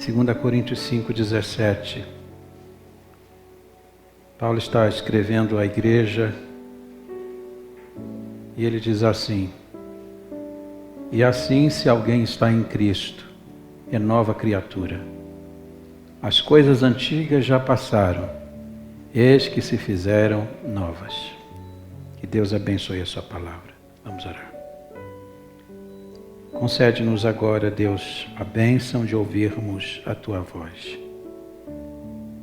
2 Coríntios 5:17. Paulo está escrevendo à igreja e ele diz assim: e assim, se alguém está em Cristo, é nova criatura. As coisas antigas já passaram, eis que se fizeram novas. Que Deus abençoe a sua palavra. Vamos orar. Concede-nos agora, Deus, a bênção de ouvirmos a tua voz.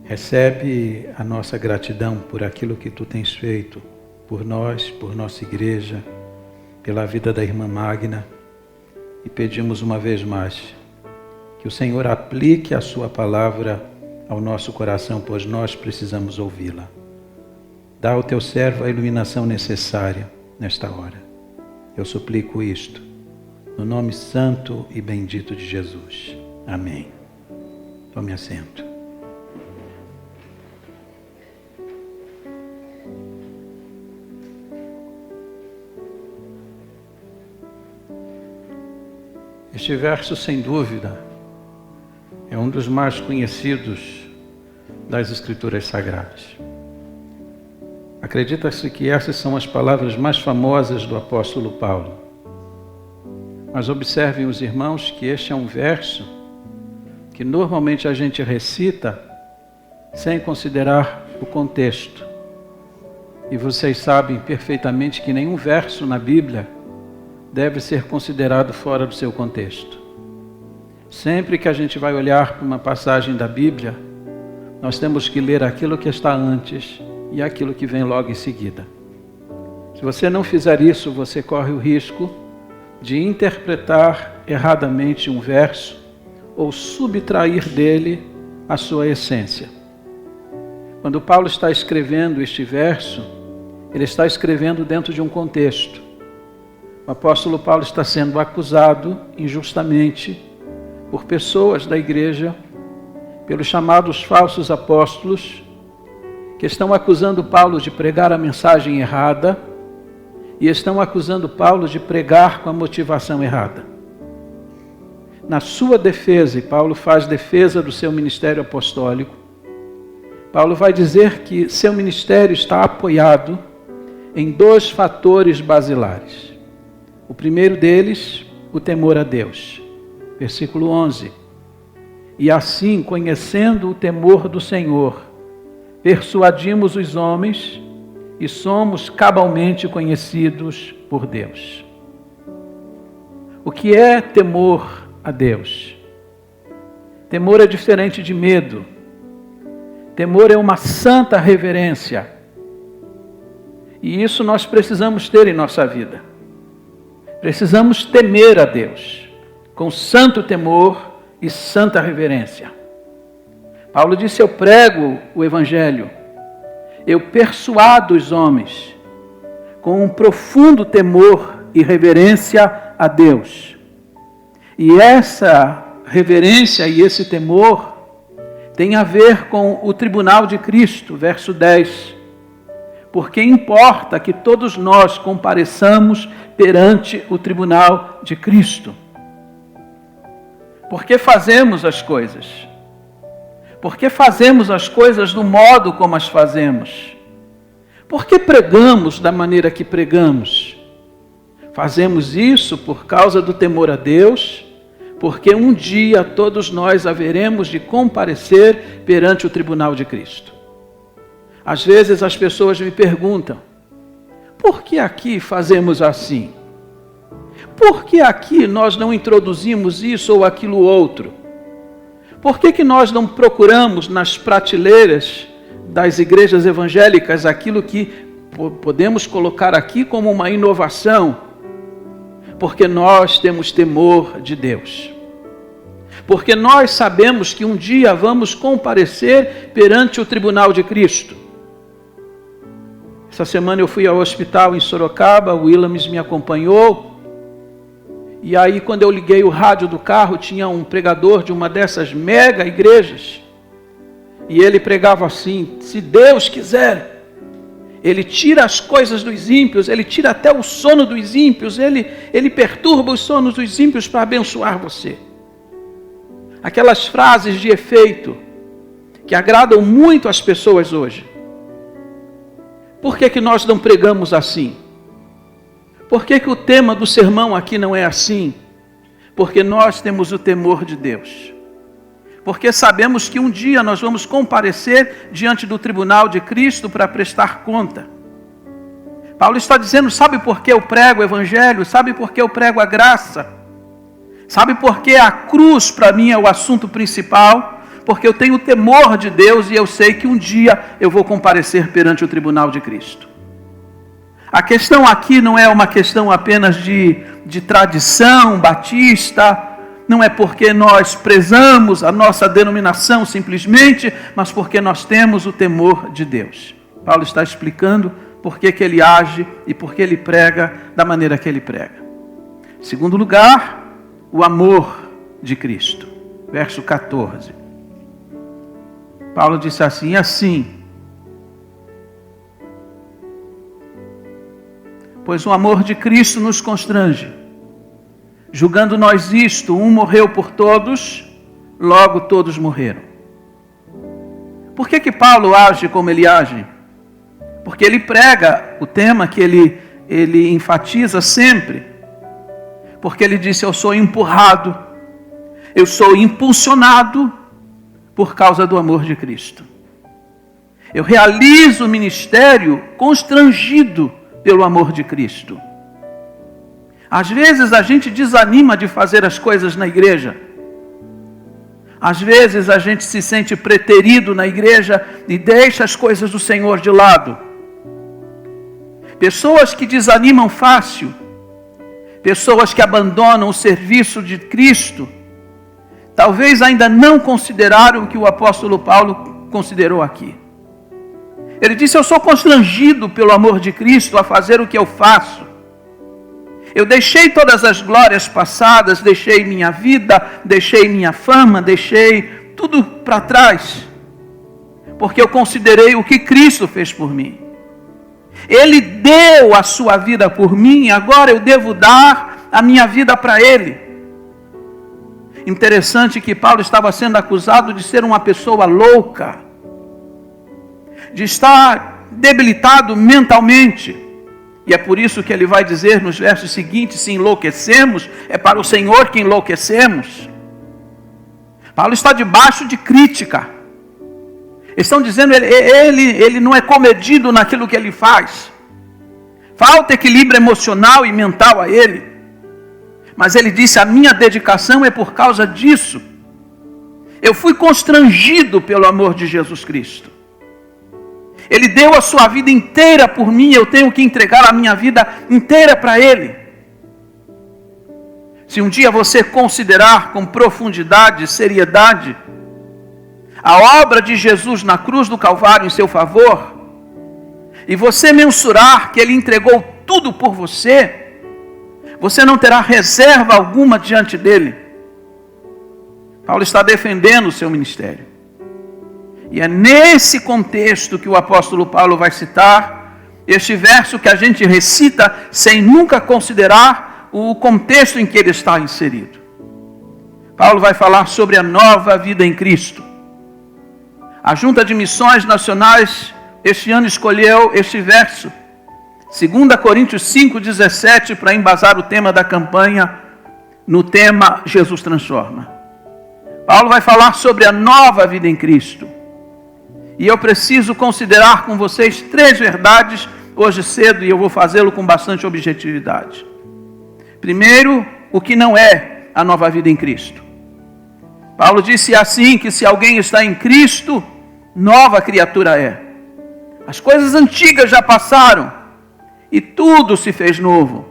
Recebe a nossa gratidão por aquilo que tu tens feito por nós, por nossa igreja, pela vida da irmã Magna, e pedimos uma vez mais que o Senhor aplique a sua palavra ao nosso coração, pois nós precisamos ouvi-la. Dá ao teu servo a iluminação necessária nesta hora. Eu suplico isto, no nome santo e bendito de Jesus. Amém. Tome assento. Este verso, sem dúvida, é um dos mais conhecidos das Escrituras Sagradas. Acredita-se que essas são as palavras mais famosas do apóstolo Paulo. Mas observem os irmãos que este é um verso que normalmente a gente recita sem considerar o contexto. E vocês sabem perfeitamente que nenhum verso na Bíblia deve ser considerado fora do seu contexto. Sempre que a gente vai olhar para uma passagem da Bíblia, nós temos que ler aquilo que está antes e aquilo que vem logo em seguida. Se você não fizer isso, você corre o risco de interpretar erradamente um verso ou subtrair dele a sua essência. Quando Paulo está escrevendo este verso, ele está escrevendo dentro de um contexto. O apóstolo Paulo está sendo acusado injustamente por pessoas da igreja, pelos chamados falsos apóstolos, que estão acusando Paulo de pregar a mensagem errada e estão acusando Paulo de pregar com a motivação errada. Na sua defesa, e Paulo faz defesa do seu ministério apostólico, Paulo vai dizer que seu ministério está apoiado em dois fatores basilares. O primeiro deles, o temor a Deus. Versículo 11. E assim, conhecendo o temor do Senhor, persuadimos os homens e somos cabalmente conhecidos por Deus. O que é temor a Deus? Temor é diferente de medo. Temor é uma santa reverência. E isso nós precisamos ter em nossa vida. Precisamos temer a Deus, com santo temor e santa reverência. Paulo disse: eu prego o Evangelho, eu persuado os homens, com um profundo temor e reverência a Deus. E essa reverência e esse temor tem a ver com o tribunal de Cristo, verso 10. Porque importa que todos nós compareçamos perante o tribunal de Cristo. Por que fazemos as coisas? Por que fazemos as coisas do modo como as fazemos? Por que pregamos da maneira que pregamos? Fazemos isso por causa do temor a Deus, porque um dia todos nós haveremos de comparecer perante o tribunal de Cristo. Às vezes as pessoas me perguntam: por que aqui fazemos assim? Por que aqui nós não introduzimos isso ou aquilo outro? Por que nós não procuramos nas prateleiras das igrejas evangélicas aquilo que podemos colocar aqui como uma inovação? Porque nós temos temor de Deus. Porque nós sabemos que um dia vamos comparecer perante o tribunal de Cristo. Essa semana eu fui ao hospital em Sorocaba, o Williams me acompanhou. E aí, quando eu liguei o rádio do carro, tinha um pregador de uma dessas mega igrejas. E ele pregava assim: se Deus quiser, Ele tira as coisas dos ímpios, Ele tira até o sono dos ímpios, Ele perturba os sonos dos ímpios para abençoar você. aquelas frases de efeito que agradam muito as pessoas hoje. Por que nós não pregamos assim? Por que o tema do sermão aqui não é assim? Porque nós temos o temor de Deus. Porque sabemos que um dia nós vamos comparecer diante do tribunal de Cristo para prestar conta. Paulo está dizendo, sabe por que eu prego o Evangelho? Sabe por que eu prego a graça? Sabe por que a cruz para mim é o assunto principal? Porque eu tenho temor de Deus e eu sei que um dia eu vou comparecer perante o tribunal de Cristo. A questão aqui não é uma questão apenas de tradição batista, não é porque nós prezamos a nossa denominação simplesmente, mas porque nós temos o temor de Deus. Paulo está explicando por que ele age e por que ele prega da maneira que ele prega. Em segundo lugar, o amor de Cristo. Verso 14. Paulo disse assim, pois o amor de Cristo nos constrange, julgando nós isto, um morreu por todos, logo todos morreram. Por que Paulo age como ele age? Porque ele prega o tema que ele enfatiza sempre. Porque ele disse, eu sou empurrado, eu sou impulsionado por causa do amor de Cristo. Eu realizo o ministério constrangido pelo amor de Cristo. Às vezes a gente desanima de fazer as coisas na igreja. Às vezes a gente se sente preterido na igreja e deixa as coisas do Senhor de lado. Pessoas que desanimam fácil, pessoas que abandonam o serviço de Cristo, talvez ainda não consideraram o que o apóstolo Paulo considerou aqui. Ele disse, eu sou constrangido pelo amor de Cristo a fazer o que eu faço. Eu deixei todas as glórias passadas, deixei minha vida, deixei minha fama, deixei tudo para trás, porque eu considerei o que Cristo fez por mim. Ele deu a sua vida por mim, agora eu devo dar a minha vida para Ele. Interessante que Paulo estava sendo acusado de ser uma pessoa louca, de estar debilitado mentalmente. E é por isso que ele vai dizer nos versos seguintes, se enlouquecemos, é para o Senhor que enlouquecemos. Paulo está debaixo de crítica. Estão dizendo, ele não é comedido naquilo que ele faz. Falta equilíbrio emocional e mental a ele. Mas ele disse, a minha dedicação é por causa disso. Eu fui constrangido pelo amor de Jesus Cristo. Ele deu a sua vida inteira por mim, eu tenho que entregar a minha vida inteira para Ele. Se um dia você considerar com profundidade e seriedade a obra de Jesus na cruz do Calvário em seu favor, e você mensurar que Ele entregou tudo por você, você não terá reserva alguma diante dEle. Paulo está defendendo o seu ministério. E é nesse contexto que o apóstolo Paulo vai citar este verso que a gente recita sem nunca considerar o contexto em que ele está inserido. Paulo vai falar sobre a nova vida em Cristo. A Junta de Missões Nacionais este ano escolheu este verso, 2 Coríntios 5,17, para embasar o tema da campanha no tema Jesus Transforma. Paulo vai falar sobre a nova vida em Cristo. E eu preciso considerar com vocês 3 verdades hoje cedo, e eu vou fazê-lo com bastante objetividade. Primeiro, o que não é a nova vida em Cristo. Paulo disse assim, que se alguém está em Cristo, nova criatura é. As coisas antigas já passaram, e tudo se fez novo.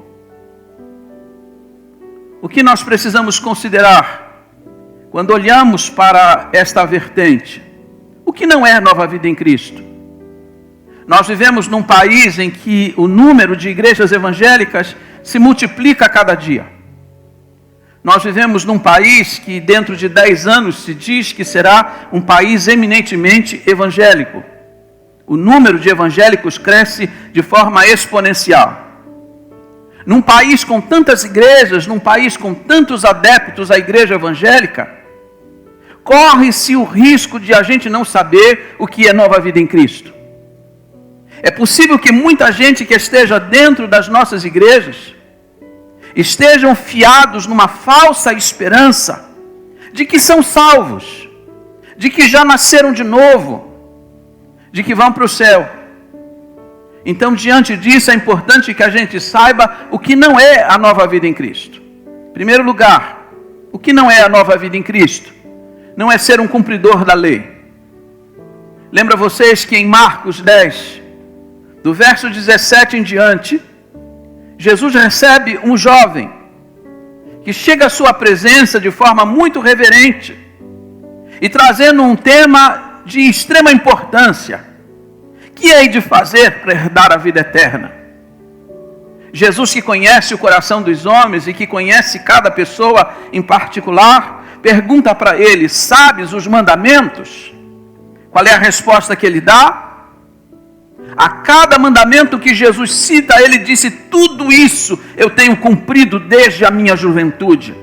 O que nós precisamos considerar, quando olhamos para esta vertente? O que não é nova vida em Cristo? Nós vivemos num país em que o número de igrejas evangélicas se multiplica a cada dia. Nós vivemos num país que dentro de 10 anos se diz que será um país eminentemente evangélico. O número de evangélicos cresce de forma exponencial. Num país com tantas igrejas, num país com tantos adeptos à igreja evangélica, corre-se o risco de a gente não saber o que é nova vida em Cristo. É possível que muita gente que esteja dentro das nossas igrejas estejam fiados numa falsa esperança de que são salvos, de que já nasceram de novo, de que vão para o céu. Então, diante disso, é importante que a gente saiba o que não é a nova vida em Cristo. Em primeiro lugar, o que não é a nova vida em Cristo? Não é ser um cumpridor da lei. Lembra vocês que em Marcos 10, do verso 17 em diante, Jesus recebe um jovem que chega à sua presença de forma muito reverente e trazendo um tema de extrema importância. Que hei de fazer para herdar a vida eterna? Jesus, que conhece o coração dos homens e que conhece cada pessoa em particular, pergunta para ele: sabes os mandamentos? Qual é a resposta que ele dá? A cada mandamento que Jesus cita, ele disse: tudo isso eu tenho cumprido desde a minha juventude.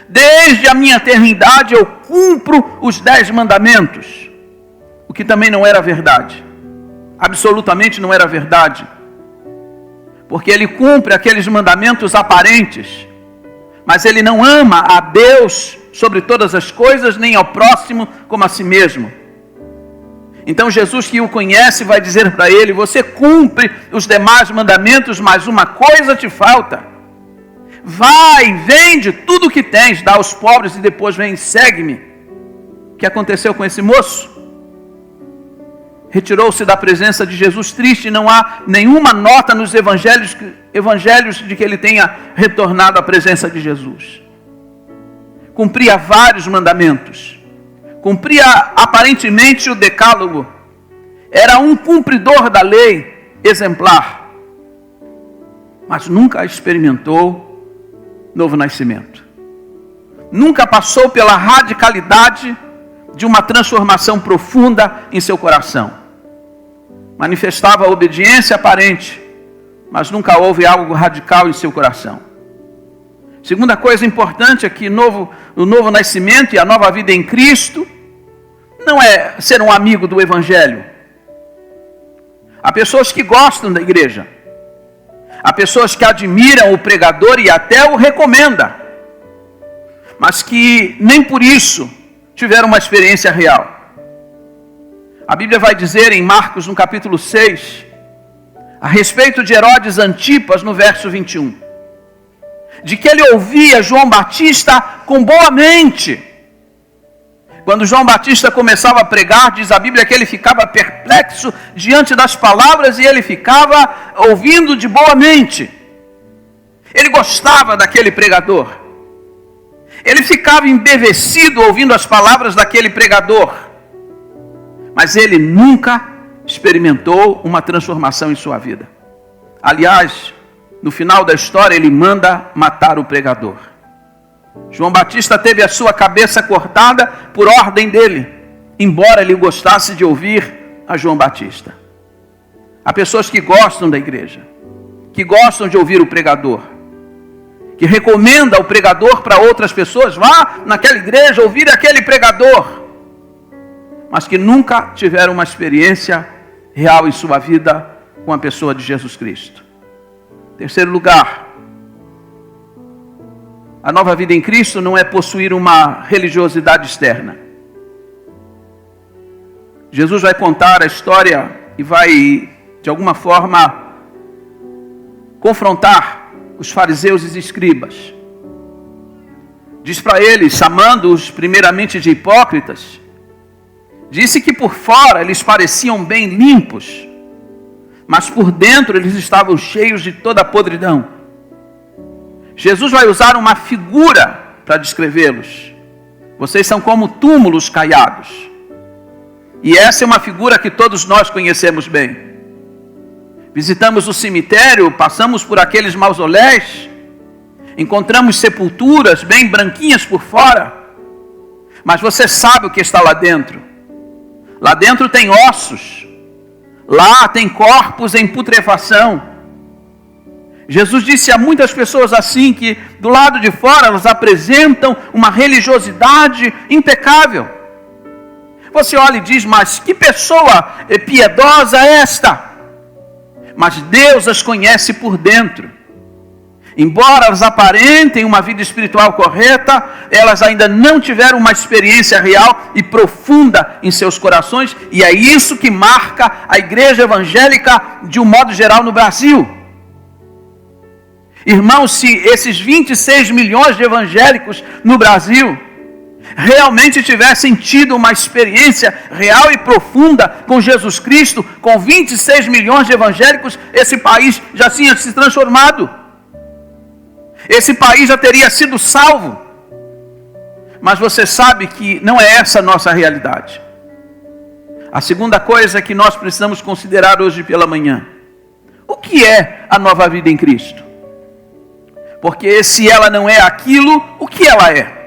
Desde a minha eternidade eu cumpro os 10 mandamentos. O que também não era verdade. Absolutamente não era verdade. Porque ele cumpre aqueles mandamentos aparentes, mas ele não ama a Deus sobre todas as coisas, nem ao próximo como a si mesmo. Então Jesus, que o conhece, vai dizer para ele: você cumpre os demais mandamentos, mas uma coisa te falta. Vai, vende tudo o que tens, dá aos pobres e depois vem e segue-me. O que aconteceu com esse moço? Retirou-se da presença de Jesus triste, e não há nenhuma nota nos evangelhos de que ele tenha retornado à presença de Jesus. Cumpria vários mandamentos, cumpria aparentemente o decálogo, era um cumpridor da lei exemplar, mas nunca experimentou novo nascimento. Nunca passou pela radicalidade de uma transformação profunda em seu coração. Manifestava obediência aparente, mas nunca houve algo radical em seu coração. Segunda coisa importante é que o novo nascimento e a nova vida em Cristo não é ser um amigo do Evangelho. Há pessoas que gostam da igreja. Há pessoas que admiram o pregador e até o recomendam, mas que nem por isso tiveram uma experiência real. A Bíblia vai dizer em Marcos, no capítulo 6, a respeito de Herodes Antipas, no verso 21, de que ele ouvia João Batista com boa mente. Quando João Batista começava a pregar, diz a Bíblia que ele ficava perplexo diante das palavras e ele ficava ouvindo de boa mente. Ele gostava daquele pregador. Ele ficava embevecido ouvindo as palavras daquele pregador. Mas ele nunca experimentou uma transformação em sua vida. Aliás, no final da história, ele manda matar o pregador. João Batista teve a sua cabeça cortada por ordem dele, embora ele gostasse de ouvir a João Batista. Há pessoas que gostam da igreja, que gostam de ouvir o pregador, que recomenda o pregador para outras pessoas: vá naquela igreja ouvir aquele pregador, mas que nunca tiveram uma experiência real em sua vida com a pessoa de Jesus Cristo. Terceiro lugar, a nova vida em Cristo não é possuir uma religiosidade externa. Jesus vai contar a história e vai, de alguma forma, confrontar os fariseus e escribas. Diz para eles, chamando-os primeiramente de hipócritas, disse que por fora eles pareciam bem limpos, mas por dentro eles estavam cheios de toda a podridão. Jesus vai usar uma figura para descrevê-los. Vocês são como túmulos caiados. E essa é uma figura que todos nós conhecemos bem. Visitamos o cemitério, passamos por aqueles mausoléus, encontramos sepulturas bem branquinhas por fora, mas você sabe o que está lá dentro. Lá dentro tem ossos, lá tem corpos em putrefação. Jesus disse a muitas pessoas assim, que do lado de fora elas apresentam uma religiosidade impecável. Você olha e diz, mas que pessoa piedosa é esta? Mas Deus as conhece por dentro. Embora elas aparentem uma vida espiritual correta, elas ainda não tiveram uma experiência real e profunda em seus corações, e é isso que marca a igreja evangélica de um modo geral no Brasil. Irmãos, se esses 26 milhões de evangélicos no Brasil realmente tivessem tido uma experiência real e profunda com Jesus Cristo, com 26 milhões de evangélicos, esse país já tinha se transformado. Esse país já teria sido salvo. Mas você sabe que não é essa a nossa realidade. A segunda coisa que nós precisamos considerar hoje pela manhã: o que é a nova vida em Cristo? Porque se ela não é aquilo, o que ela é?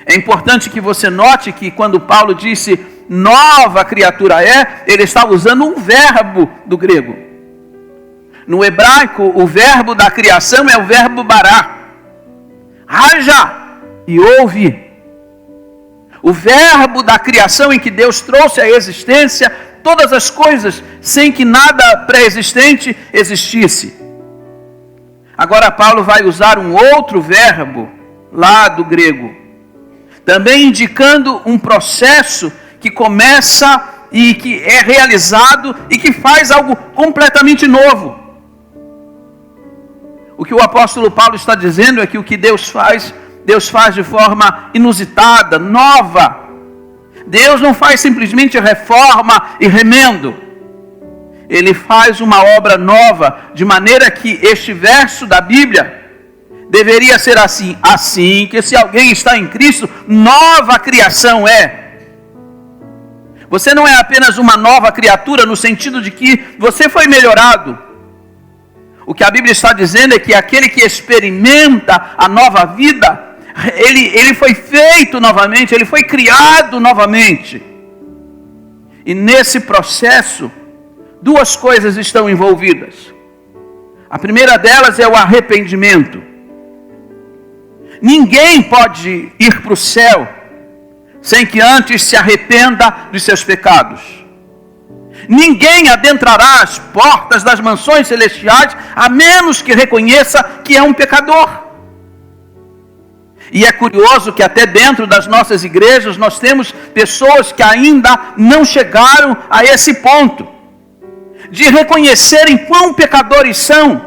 É importante que você note que quando Paulo disse nova criatura é, ele está usando um verbo do grego. No hebraico, o verbo da criação é o verbo bará. Haja e ouve. O verbo da criação em que Deus trouxe à existência todas as coisas, sem que nada pré-existente existisse. Agora Paulo vai usar um outro verbo lá do grego, também indicando um processo que começa e que é realizado e que faz algo completamente novo. O que o apóstolo Paulo está dizendo é que o que Deus faz de forma inusitada, nova. Deus não faz simplesmente reforma e remendo. Ele faz uma obra nova, de maneira que este verso da Bíblia deveria ser assim: assim que se alguém está em Cristo, nova criação é. Você não é apenas uma nova criatura no sentido de que você foi melhorado. O que a Bíblia está dizendo é que aquele que experimenta a nova vida, ele foi feito novamente, ele foi criado novamente. E nesse processo, duas coisas estão envolvidas. A primeira delas é o arrependimento. Ninguém pode ir para o céu sem que antes se arrependa dos seus pecados. Ninguém adentrará as portas das mansões celestiais a menos que reconheça que é um pecador. E é curioso que até dentro das nossas igrejas nós temos pessoas que ainda não chegaram a esse ponto de reconhecerem quão pecadores são,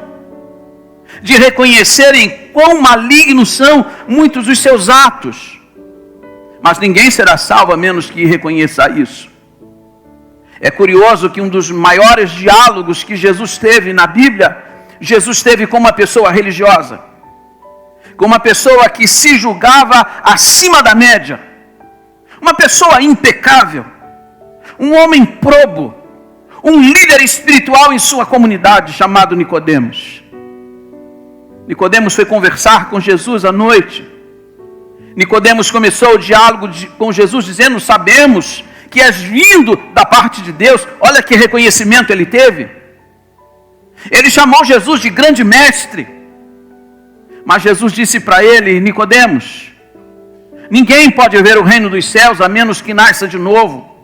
de reconhecerem quão malignos são muitos dos seus atos. Mas ninguém será salvo a menos que reconheça isso. É curioso que um dos maiores diálogos que Jesus teve na Bíblia, Jesus teve com uma pessoa religiosa, com uma pessoa que se julgava acima da média, uma pessoa impecável, um homem probo, um líder espiritual em sua comunidade chamado Nicodemos. Nicodemos foi conversar com Jesus à noite. Nicodemos começou o diálogo com Jesus dizendo: sabemos que és vindo da parte de Deus. Olha que reconhecimento ele teve. Ele chamou Jesus de grande mestre. Mas Jesus disse para ele: Nicodemos, ninguém pode ver o reino dos céus a menos que nasça de novo.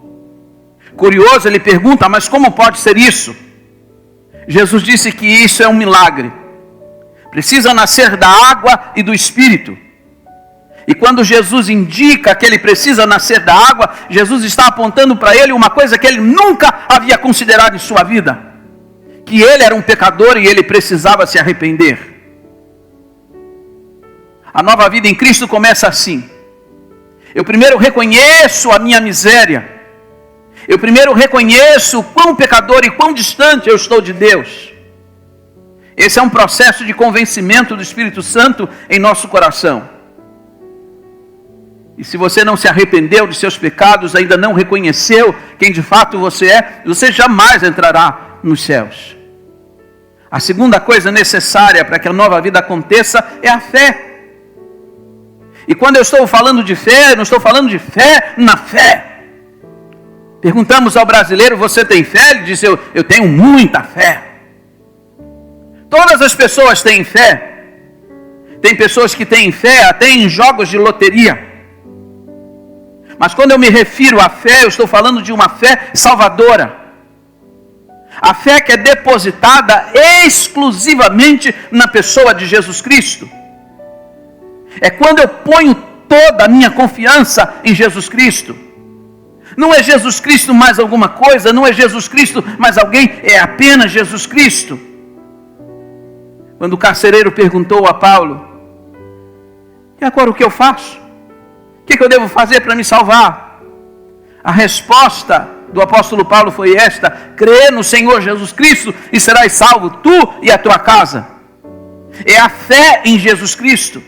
Curioso, ele pergunta: mas como pode ser isso? Jesus disse que isso é um milagre. Precisa nascer da água e do Espírito. E quando Jesus indica que ele precisa nascer da água, Jesus está apontando para ele uma coisa que ele nunca havia considerado em sua vida: que ele era um pecador e ele precisava se arrepender. A nova vida em Cristo começa assim: eu primeiro reconheço a minha miséria, eu primeiro reconheço o quão pecador e quão distante eu estou de Deus. Esse é um processo de convencimento do Espírito Santo em nosso coração. E se você não se arrependeu de seus pecados, ainda não reconheceu quem de fato você é, você jamais entrará nos céus. A segunda coisa necessária para que a nova vida aconteça é a fé. E quando eu estou falando de fé, eu não estou falando de fé na fé. Perguntamos ao brasileiro: você tem fé? Ele diz: eu tenho muita fé. Todas as pessoas têm fé. Tem pessoas que têm fé até em jogos de loteria. Mas quando eu me refiro à fé, eu estou falando de uma fé salvadora. A fé que é depositada exclusivamente na pessoa de Jesus Cristo. É quando eu ponho toda a minha confiança em Jesus Cristo. Não é Jesus Cristo mais alguma coisa, não é Jesus Cristo mais alguém, é apenas Jesus Cristo. Quando o carcereiro perguntou a Paulo: e agora o que eu faço? O que eu devo fazer para me salvar? A resposta do apóstolo Paulo foi esta: crê no Senhor Jesus Cristo e serás salvo, tu e a tua casa. É a fé em Jesus Cristo.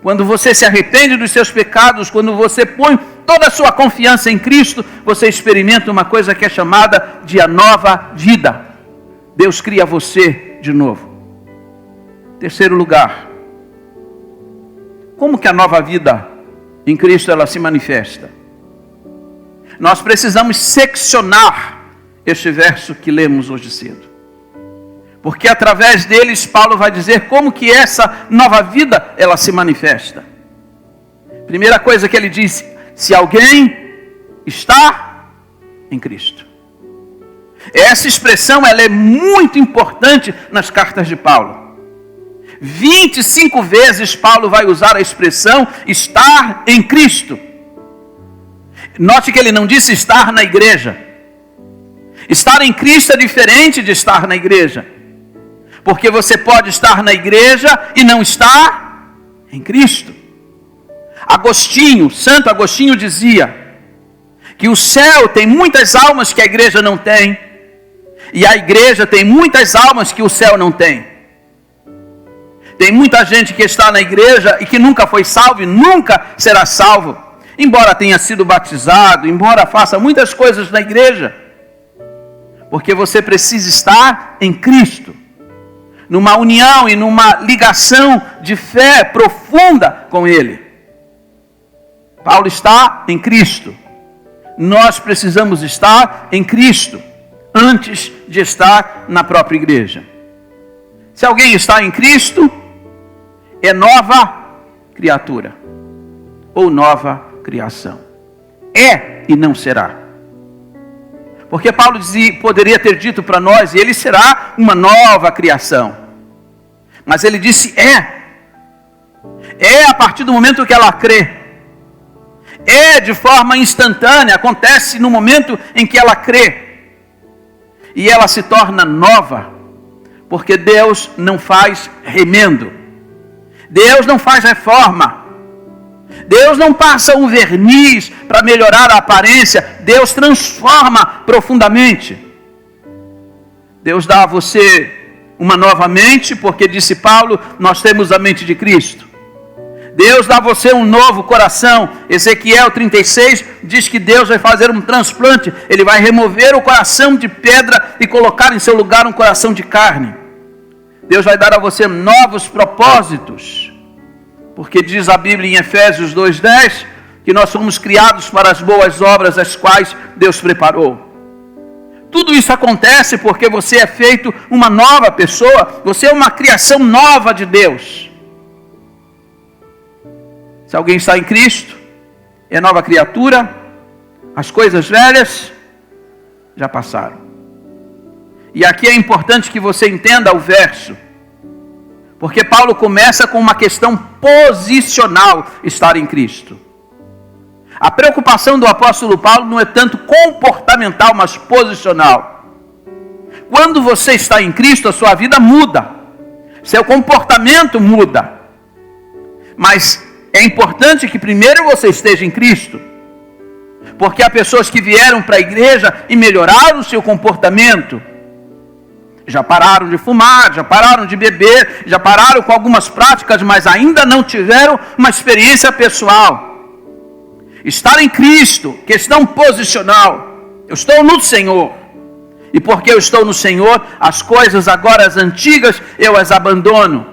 Quando você se arrepende dos seus pecados, quando você põe toda a sua confiança em Cristo, você experimenta uma coisa que é chamada de a nova vida. Deus cria você de novo. Terceiro lugar, como que a nova vida em Cristo ela se manifesta? Nós precisamos seccionar este verso que lemos hoje cedo. Porque através deles Paulo vai dizer como que essa nova vida ela se manifesta. Primeira coisa que ele diz: se alguém está em Cristo. Essa expressão ela é muito importante nas cartas de Paulo. 25 vezes Paulo vai usar a expressão estar em Cristo. Note que ele não disse estar na igreja. Estar em Cristo é diferente de estar na igreja. Porque você pode estar na igreja e não estar em Cristo. Santo Agostinho dizia que o céu tem muitas almas que a igreja não tem. E a igreja tem muitas almas que o céu não tem. Tem muita gente que está na igreja e que nunca foi salvo e nunca será salvo. Embora tenha sido batizado, embora faça muitas coisas na igreja. Porque você precisa estar em Cristo. Numa união e numa ligação de fé profunda com Ele. Paulo está em Cristo. Nós precisamos estar em Cristo antes de estar na própria igreja. Se alguém está em Cristo, é nova criatura ou nova criação. É e não será. Porque Paulo poderia ter dito para nós: ele será uma nova criação. Mas ele disse é. É a partir do momento que ela crê. É de forma instantânea, acontece no momento em que ela crê. E ela se torna nova. Porque Deus não faz remendo. Deus não faz reforma. Deus não passa um verniz para melhorar a aparência. Deus transforma profundamente. Deus dá a você uma nova mente, porque disse Paulo, nós temos a mente de Cristo. Deus dá a você um novo coração. Ezequiel 36 diz que Deus vai fazer um transplante. Ele vai remover o coração de pedra e colocar em seu lugar um coração de carne. Deus vai dar a você novos propósitos. Porque diz a Bíblia em Efésios 2:10 que nós somos criados para as boas obras as quais Deus preparou. Tudo isso acontece porque você é feito uma nova pessoa, você é uma criação nova de Deus. Se alguém está em Cristo, é nova criatura, as coisas velhas já passaram. E aqui é importante que você entenda o verso. Porque Paulo começa com uma questão posicional, estar em Cristo. A preocupação do apóstolo Paulo não é tanto comportamental, mas posicional. Quando você está em Cristo, a sua vida muda. Seu comportamento muda. Mas é importante que primeiro você esteja em Cristo. Porque há pessoas que vieram para a igreja e melhoraram o seu comportamento. Já pararam de fumar, já pararam de beber, já pararam com algumas práticas, mas ainda não tiveram uma experiência pessoal. Estar em Cristo, questão posicional. Eu estou no Senhor. E porque eu estou no Senhor, as coisas agora as antigas eu as abandono.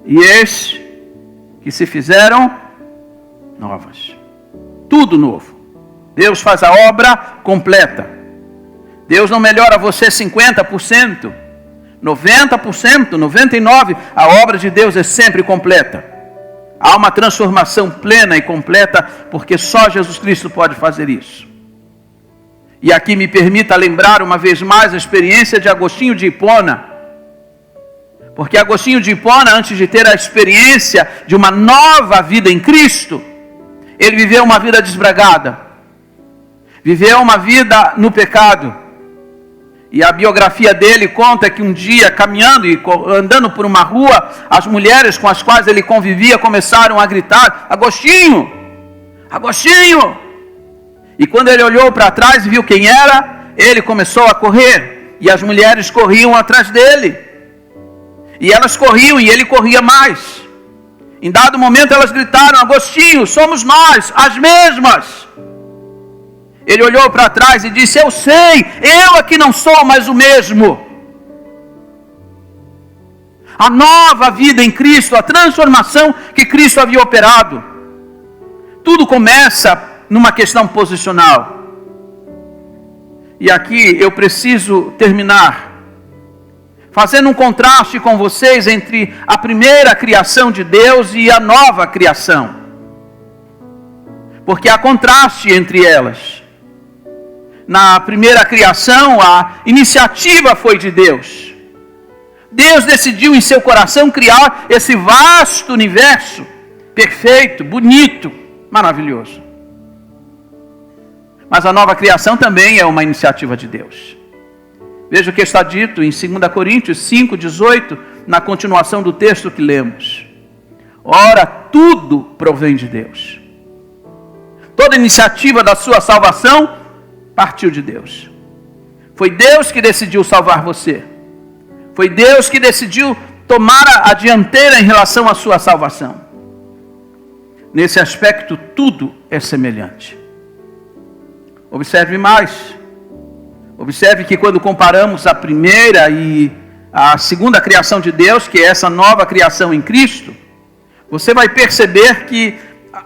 E eis que se fizeram novas. Tudo novo. Deus faz a obra completa. Deus não melhora você 50%, 90%, 99%. A obra de Deus é sempre completa. Há uma transformação plena e completa, porque só Jesus Cristo pode fazer isso. E aqui me permita lembrar uma vez mais a experiência de Agostinho de Hipona. Porque Agostinho de Hipona, antes de ter a experiência de uma nova vida em Cristo, ele viveu uma vida desbragada. Viveu uma vida no pecado. E a biografia dele conta que um dia, caminhando e andando por uma rua, as mulheres com as quais ele convivia começaram a gritar: Agostinho! Agostinho! E quando ele olhou para trás e viu quem era, ele começou a correr. E as mulheres corriam atrás dele. E elas corriam e ele corria mais. Em dado momento elas gritaram: Agostinho, somos nós, as mesmas. Ele olhou para trás e disse: eu sei, eu aqui não sou mais o mesmo. A nova vida em Cristo, a transformação que Cristo havia operado. Tudo começa numa questão posicional. E aqui eu preciso terminar fazendo um contraste com vocês entre a primeira criação de Deus e a nova criação. Porque há contraste entre elas. Na primeira criação, a iniciativa foi de Deus. Deus decidiu em seu coração criar esse vasto universo, perfeito, bonito, maravilhoso. Mas a nova criação também é uma iniciativa de Deus. Veja o que está dito em 2 Coríntios 5,18, na continuação do texto que lemos. Ora, tudo provém de Deus. Toda iniciativa da sua salvação partiu de Deus. Foi Deus que decidiu salvar você. Foi Deus que decidiu tomar a dianteira em relação à sua salvação. Nesse aspecto, tudo é semelhante. Observe mais. Observe que quando comparamos a primeira e a segunda criação de Deus, que é essa nova criação em Cristo, você vai perceber que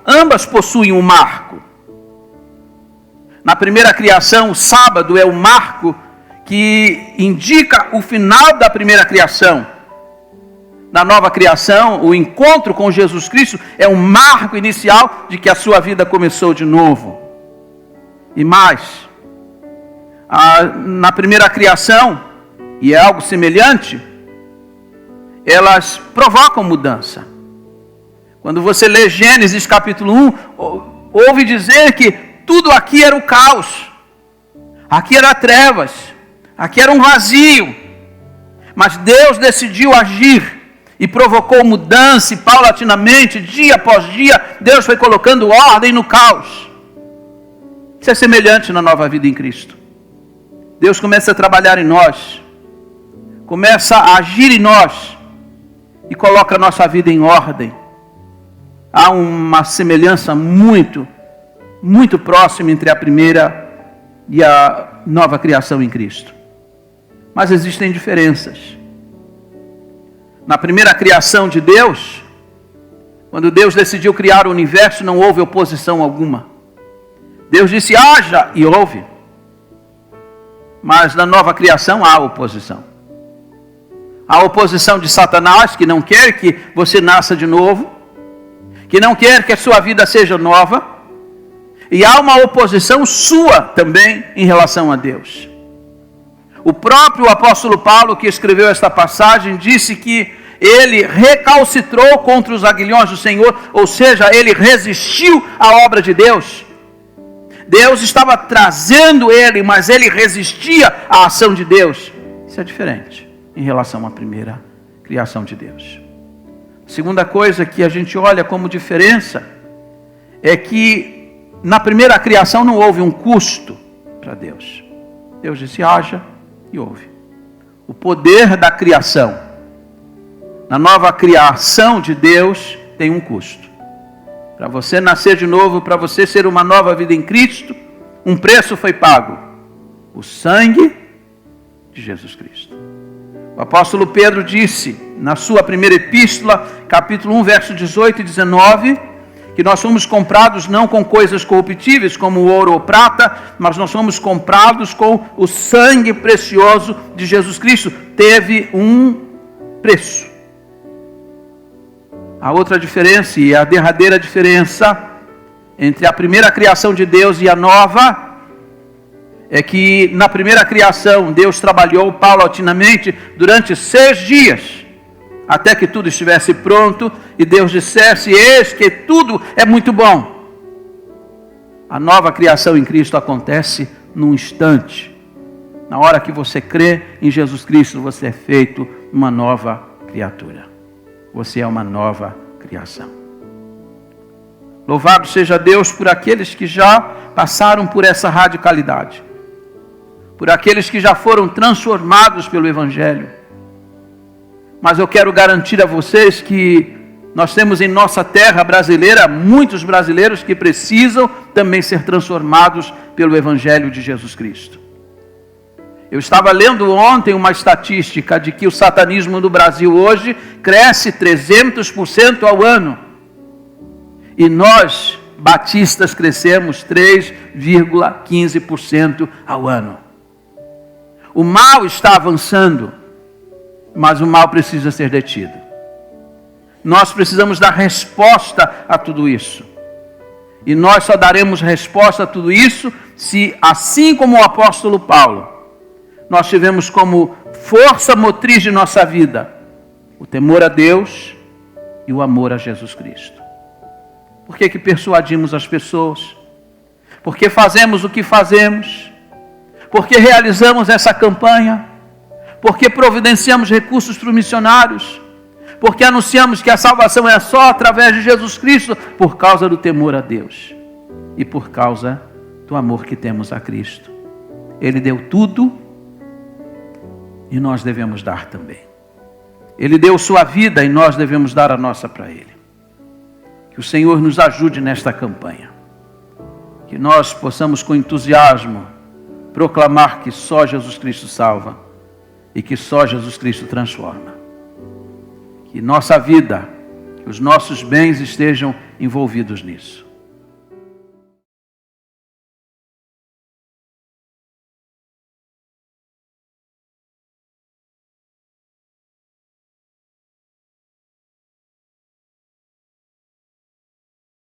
ambas possuem um marco. Na primeira criação, o sábado é o marco que indica o final da primeira criação. Na nova criação, o encontro com Jesus Cristo é um marco inicial de que a sua vida começou de novo. E mais, na primeira criação, e é algo semelhante, elas provocam mudança. Quando você lê Gênesis capítulo 1, ouve dizer que tudo aqui era o caos, aqui era trevas, aqui era um vazio. Mas Deus decidiu agir e provocou mudança, e paulatinamente, dia após dia, Deus foi colocando ordem no caos. Isso é semelhante na nova vida em Cristo. Deus começa a trabalhar em nós, começa a agir em nós e coloca a nossa vida em ordem. Há uma semelhança muito próxima entre a primeira e a nova criação em Cristo. Mas existem diferenças. Na primeira criação de Deus, quando Deus decidiu criar o universo, não houve oposição alguma. Deus disse: haja, e houve. Mas na nova criação há oposição. Há oposição de Satanás, que não quer que você nasça de novo, que não quer que a sua vida seja nova. E há uma oposição sua também em relação a Deus. O próprio apóstolo Paulo, que escreveu esta passagem, disse que ele recalcitrou contra os aguilhões do Senhor, ou seja, ele resistiu à obra de Deus. Deus estava trazendo ele, mas ele resistia à ação de Deus. Isso é diferente em relação à primeira criação de Deus. A segunda coisa que a gente olha como diferença é que na primeira criação não houve um custo para Deus. Deus disse: haja, e houve. O poder da criação. Na nova criação de Deus tem um custo. Para você nascer de novo, para você ser uma nova vida em Cristo, um preço foi pago. O sangue de Jesus Cristo. O apóstolo Pedro disse, na sua primeira epístola, capítulo 1, verso 18 e 19, que nós somos comprados não com coisas corruptíveis, como ouro ou prata, mas nós somos comprados com o sangue precioso de Jesus Cristo. Teve um preço. A outra diferença, e a derradeira diferença, entre a primeira criação de Deus e a nova, é que na primeira criação Deus trabalhou paulatinamente durante 6 dias, até que tudo estivesse pronto, e Deus dissesse: eis que tudo é muito bom. A nova criação em Cristo acontece num instante. Na hora que você crê em Jesus Cristo, você é feito uma nova criatura. Você é uma nova criação. Louvado seja Deus por aqueles que já passaram por essa radicalidade, por aqueles que já foram transformados pelo Evangelho. Mas eu quero garantir a vocês que nós temos em nossa terra brasileira muitos brasileiros que precisam também ser transformados pelo Evangelho de Jesus Cristo. Eu estava lendo ontem uma estatística de que o satanismo no Brasil hoje cresce 300% ao ano. E nós, batistas, crescemos 3,15% ao ano. O mal está avançando, mas o mal precisa ser detido. Nós precisamos dar resposta a tudo isso. E nós só daremos resposta a tudo isso se, assim como o apóstolo Paulo, nós tivemos como força motriz de nossa vida o temor a Deus e o amor a Jesus Cristo. Por que persuadimos as pessoas? Por que fazemos o que fazemos? Por que realizamos essa campanha? Por que providenciamos recursos para os missionários? Por que anunciamos que a salvação é só através de Jesus Cristo? Por causa do temor a Deus e por causa do amor que temos a Cristo. Ele deu tudo e nós devemos dar também. Ele deu sua vida e nós devemos dar a nossa para Ele. Que o Senhor nos ajude nesta campanha. Que nós possamos com entusiasmo proclamar que só Jesus Cristo salva e que só Jesus Cristo transforma. Que nossa vida, que os nossos bens estejam envolvidos nisso.